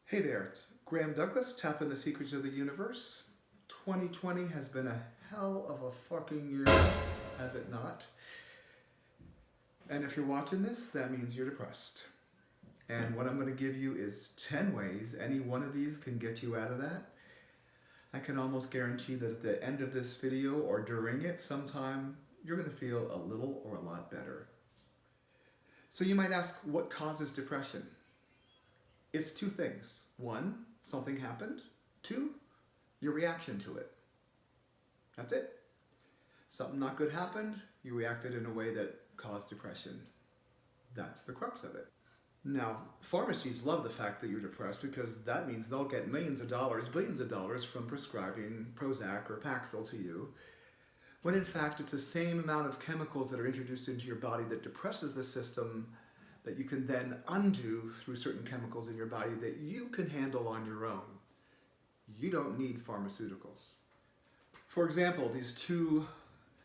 Hey there, it's Graham Douglas, tapping the secrets of the universe. 2020 has been a hell of a fucking year, has it not? And if you're watching this, that means you're depressed. And what I'm going to give you is 10 ways any one of these can get you out of that. I can almost guarantee that at the end of this video or during it sometime, you're going to feel a little or a lot better. So you might ask, what causes depression? It's two things. One, something happened. Two, your reaction to it. That's it. Something not good happened, you reacted in a way that caused depression. That's the crux of it. Now, pharmacies love the fact that you're depressed because that means they'll get millions of dollars, billions of dollars from prescribing Prozac or Paxil to you, when in fact it's the same amount of chemicals that are introduced into your body that depresses the system that you can then undo through certain chemicals in your body that you can handle on your own. You don't need pharmaceuticals. For example, these two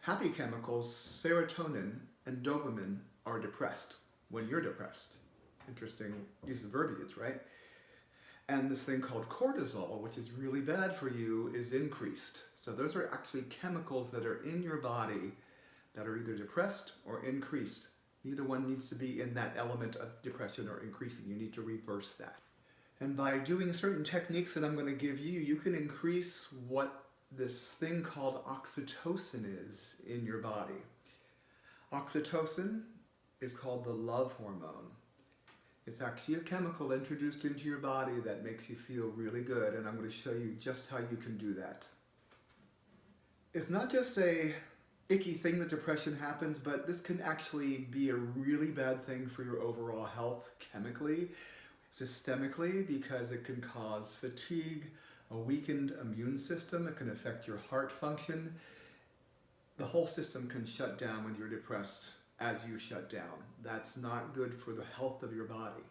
happy chemicals, serotonin and dopamine, are depressed when you're depressed. Interesting use of verbiage, right? And this thing called cortisol, which is really bad for you, is increased. So those are actually chemicals that are in your body that are either depressed or increased. Neither one needs to be in that element of depression or increasing. You need to reverse that. And by doing certain techniques that I'm going to give you, you can increase what this thing called oxytocin is in your body. Oxytocin is called the love hormone. It's actually a chemical introduced into your body that makes you feel really good, and I'm going to show you just how you can do that. It's not just a icky thing that depression happens, but this can actually be a really bad thing for your overall health chemically, systemically, because it can cause fatigue, a weakened immune system. It can affect your heart function. The whole system can shut down when you're depressed as you shut down. That's not good for the health of your body.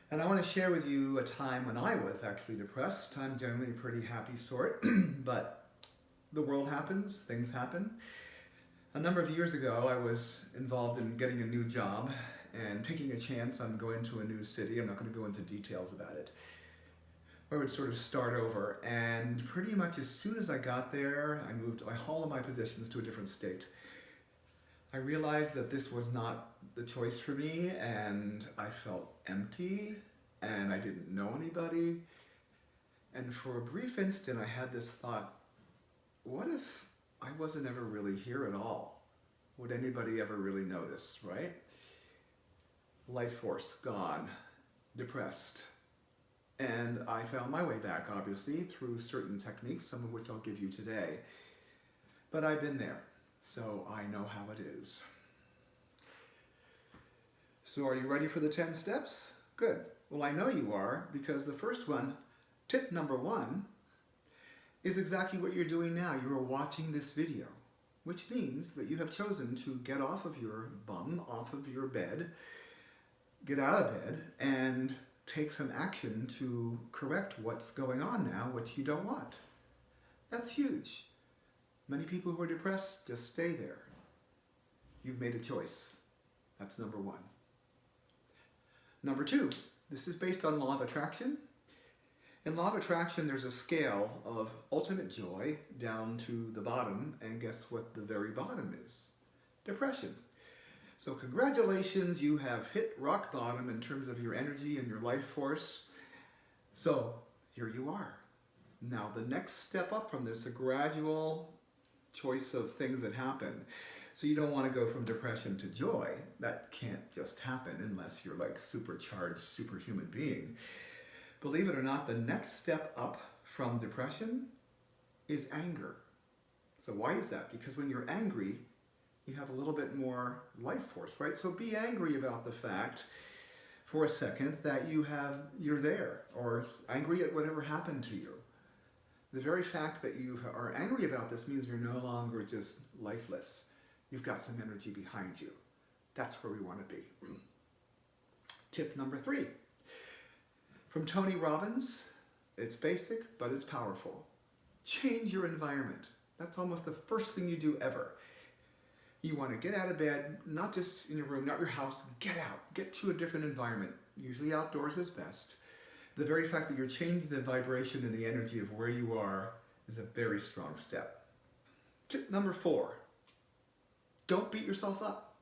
And I want to share with you a time when I was actually depressed. I'm generally a pretty happy sort, but the world happens, things happen. A number of years ago, I was involved in getting a new job and taking a chance on going to a new city. I'm not going to go into details about it. I would sort of start over, and pretty much as soon as I got there, I moved all of my positions to a different state. I realized that this was not the choice for me, and I felt empty, and I didn't know anybody. And for a brief instant, I had this thought, what if I wasn't ever really here at all? Would anybody ever really notice, right? Life force gone, depressed. And I found my way back, obviously, through certain techniques, some of which I'll give you today. But I've been there, so I know how it is. So are you ready for the 10 steps? Good. Well, I know you are, because the first one, tip number 1, is exactly what you're doing now. You're watching this video, which means that you have chosen to get off of your bum, off of your bed, get out of bed, and take some action to correct what's going on now, which you don't want. That's huge. Many people who are depressed just stay there. You've made a choice. That's number 1. Number 2, this is based on law of attraction. In law of attraction, there's a scale of ultimate joy down to the bottom, and guess what the very bottom is? Depression. So congratulations, you have hit rock bottom in terms of your energy and your life force. So here you are. Now the next step up from this, a gradual choice of things that happen. So you don't want to go from depression to joy. That can't just happen unless you're like supercharged, superhuman being. Believe it or not, the next step up from depression is anger. So why is that? Because when you're angry, you have a little bit more life force, right? So be angry about the fact for a second that you're there, or angry at whatever happened to you. The very fact that you are angry about this means you're no longer just lifeless. You've got some energy behind you. That's where we want to be. Tip number 3. From Tony Robbins, it's basic, but it's powerful. Change your environment. That's almost the first thing you do ever. You want to get out of bed, not just in your room, not your house, get out. Get to a different environment. Usually outdoors is best. The very fact that you're changing the vibration and the energy of where you are is a very strong step. Tip number 4, don't beat yourself up.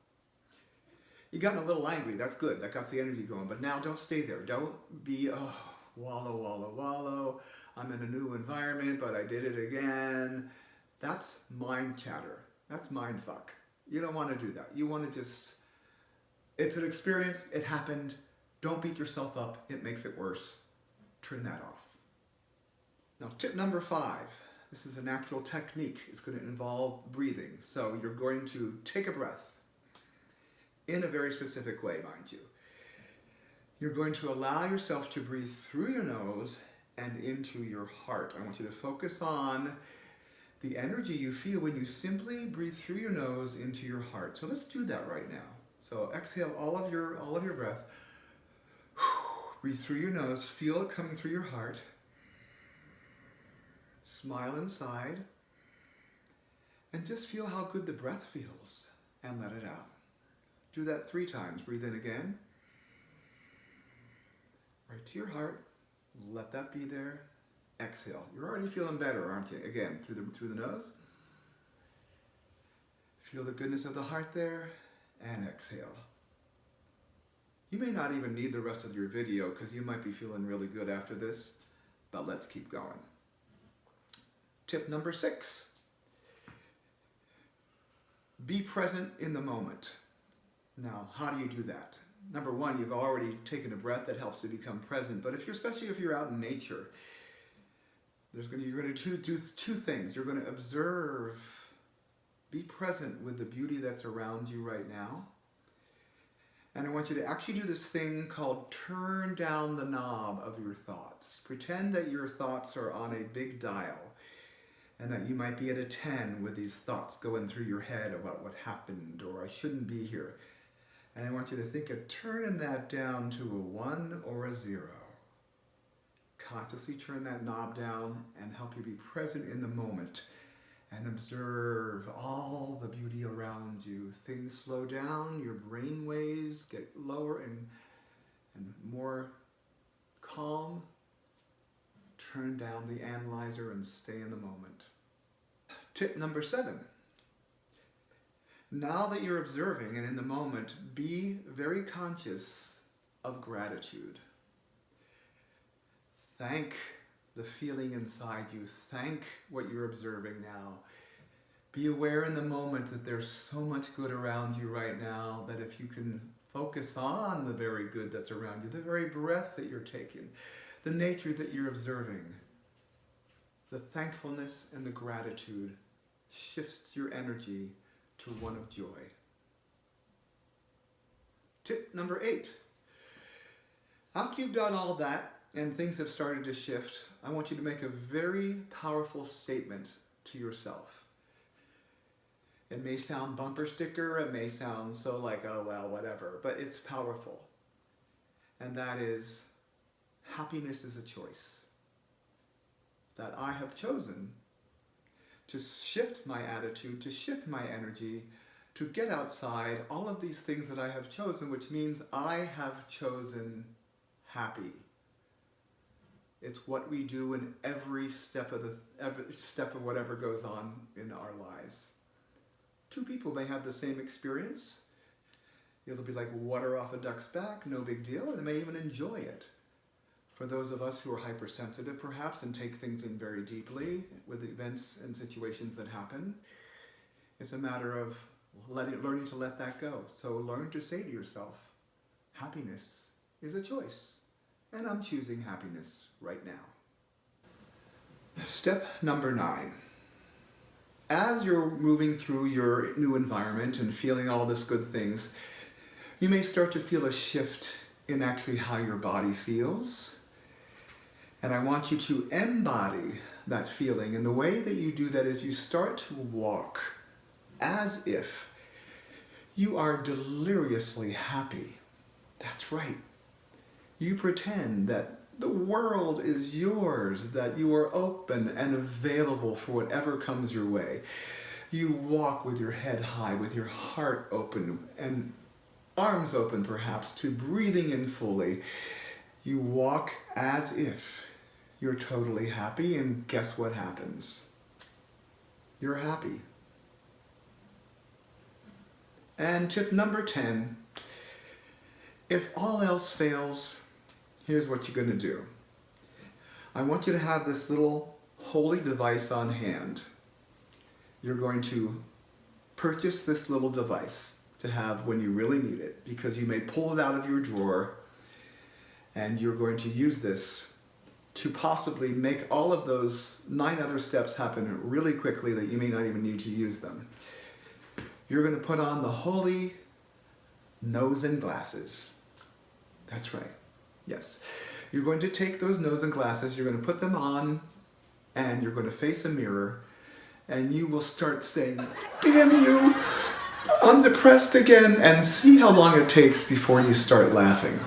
You got a little angry, that's good, that got the energy going, but now don't stay there. Don't be, wallow. I'm in a new environment, but I did it again. That's mind chatter. That's mind fuck. You don't want to do that. You want to just, it's an experience, it happened. Don't beat yourself up, it makes it worse. Turn that off. Now, tip number 5. This is an actual technique. It's going to involve breathing. So you're going to take a breath in a very specific way, mind you. You're going to allow yourself to breathe through your nose and into your heart. I want you to focus on the energy you feel when you simply breathe through your nose into your heart. So let's do that right now. So exhale all of your breath. Breathe through your nose. Feel it coming through your heart. Smile inside. And just feel how good the breath feels and let it out. Do that 3 times. Breathe in again. Right to your heart. Let that be there. Exhale. You're already feeling better, aren't you? Again, through the nose. Feel the goodness of the heart there, and exhale. You may not even need the rest of your video because you might be feeling really good after this, but let's keep going. Tip number 6. Be present in the moment. Now, how do you do that? Number 1, you've already taken a breath that helps you become present, but especially if you're out in nature, you're going to do 2 things. You're going to observe, be present with the beauty that's around you right now. And I want you to actually do this thing called turn down the knob of your thoughts. Pretend that your thoughts are on a big dial and that you might be at a 10 with these thoughts going through your head about what happened or I shouldn't be here. And I want you to think of turning that down to a 1 or a 0. Consciously turn that knob down and help you be present in the moment and observe all the beauty around you. Things slow down, your brain waves get lower and more calm. Turn down the analyzer and stay in the moment. Tip number 7. Now that you're observing and in the moment, be very conscious of gratitude. Thank the feeling inside you. Thank what you're observing now. Be aware in the moment that there's so much good around you right now that if you can focus on the very good that's around you, the very breath that you're taking, the nature that you're observing, the thankfulness and the gratitude shifts your energy to one of joy. Tip number 8. After you've done all that and things have started to shift, I want you to make a very powerful statement to yourself. It may sound bumper sticker, it may sound so like, oh well, whatever, but it's powerful. And that is, happiness is a choice. That I have chosen to shift my attitude, to shift my energy, to get outside, all of these things that I have chosen, which means I have chosen happy. It's what we do in every step of whatever goes on in our lives. 2 people may have the same experience. It'll be like water off a duck's back, no big deal, and they may even enjoy it. For those of us who are hypersensitive perhaps and take things in very deeply with events and situations that happen, it's a matter of learning to let that go. So learn to say to yourself, happiness is a choice, and I'm choosing happiness right now. Step number 9. As you're moving through your new environment and feeling all these good things, you may start to feel a shift in actually how your body feels. And I want you to embody that feeling. And the way that you do that is you start to walk as if you are deliriously happy. That's right. You pretend that the world is yours, that you are open and available for whatever comes your way. You walk with your head high, with your heart open and arms open perhaps to breathing in fully. You walk as if you're totally happy, and guess what happens? You're happy. And tip number 10, if all else fails, here's what you're going to do. I want you to have this little holy device on hand. You're going to purchase this little device to have when you really need it, because you may pull it out of your drawer, and you're going to use this to possibly make all of those 9 other steps happen really quickly that you may not even need to use them. You're going to put on the holy nose and glasses. That's right. Yes. You're going to take those nose and glasses, you're going to put them on, and you're going to face a mirror, and you will start saying, "Damn you, I'm depressed again," and see how long it takes before you start laughing.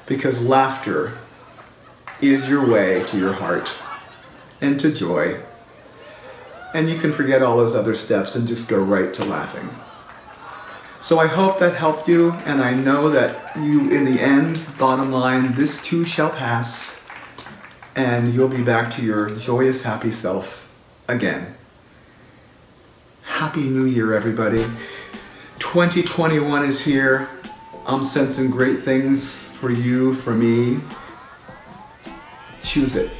Because laughter is your way to your heart and to joy. And you can forget all those other steps and just go right to laughing. So I hope that helped you, and I know that you, in the end, bottom line, this too shall pass, and you'll be back to your joyous, happy self again. Happy New Year, everybody. 2021 is here. I'm sensing great things for you, for me. Choose it.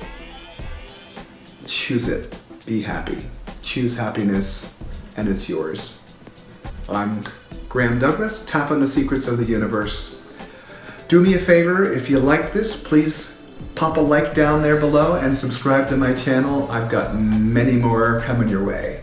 Choose it. Be happy. Choose happiness, and it's yours. I'm Graham Douglas, tap on the secrets of the universe. Do me a favor, if you like this, please pop a like down there below and subscribe to my channel. I've got many more coming your way.